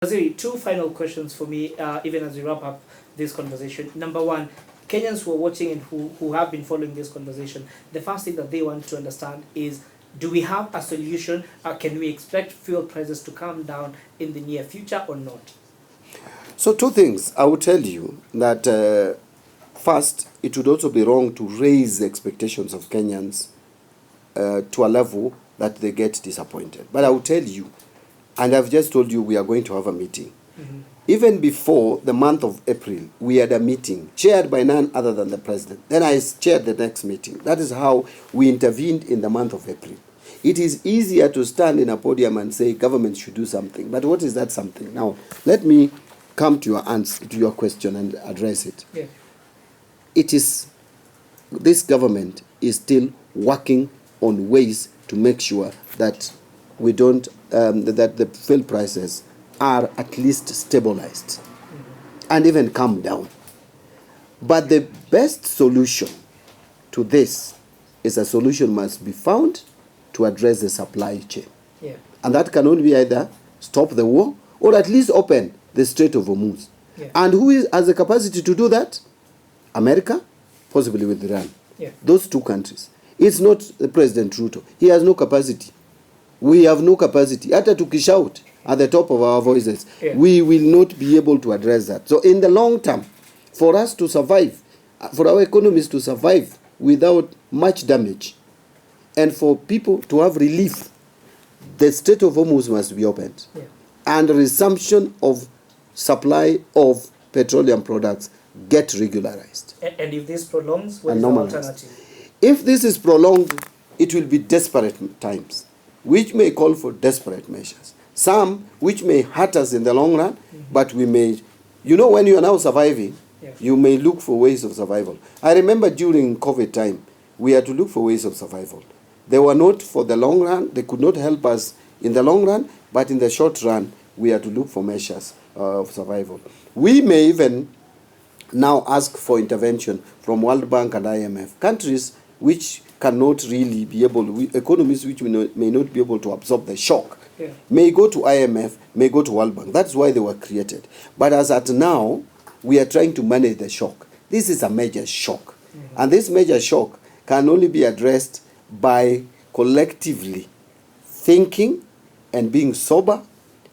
Waziri, two final questions for me, even as we wrap up this conversation. Number one, Kenyans who are watching and who have been following this conversation, the first thing that they want to understand is, do we have a solution? Can we expect fuel prices to come down in the near future or not? So two things. I would tell you that first, it would also be wrong to raise the expectations of Kenyans to a level that they get disappointed. But I will tell you, and I've just told you we are going to have a meeting. Mm-hmm. Even before the month of April, we had a meeting chaired by none other than the president. Then I chaired the next meeting. That is how we intervened in the month of April. It is easier to stand in a podium and say government should do something. But what is that something? Now, let me come to your answer, to your question and address it. Yeah. It is, this government is still working on ways to make sure that we don't, that the fuel prices are at least stabilized and even come down. But the best solution to this is a solution must be found to address the supply chain. Yeah. And that can only be either stop the war or at least open the Strait of Hormuz. Yeah. And who has the capacity to do that? America, possibly with Iran. Yeah. Those two countries. It's not the President Ruto. He has no capacity. We have no capacity. Hata tukishout at the top of our voices, yeah, we will not be able to address that. So in the long term, for us to survive, for our economies to survive without much damage, and for people to have relief, the Strait of Hormuz must be opened. Yeah. And resumption of supply of petroleum products get regularized. And if this prolongs, what is the alternative? If this is prolonged, it will be desperate times, which may call for desperate measures. Some which may hurt us in the long run, but we may, you know, when you are now surviving, yeah, you may look for ways of survival. I remember during COVID time, we had to look for ways of survival. They were not for the long run, they could not help us in the long run, but in the short run, we had to look for measures of survival. We may even now ask for intervention from World Bank and IMF. Countries which cannot really be able, economies which may not be able to absorb the shock, yeah, may go to IMF, may go to World Bank. That's why they were created. But as at now, we are trying to manage the shock. This is a major shock. Mm-hmm. And this major shock can only be addressed by collectively thinking and being sober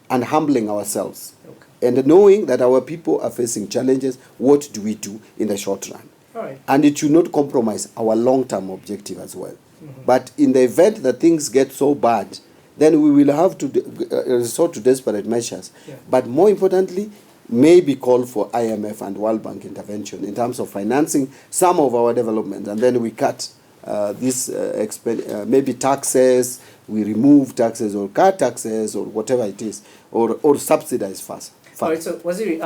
and humbling ourselves. Okay. And knowing that our people are facing challenges, what do we do in the short run? Right. And it should not compromise our long-term objective as well. Mm-hmm. But in the event that things get so bad, then we will have to resort to desperate measures. Yeah. But more importantly, maybe call for IMF and World Bank intervention in terms of financing some of our development. And then we cut maybe taxes, we remove taxes or cut taxes or whatever it is, or subsidize first. All right, so Waziri,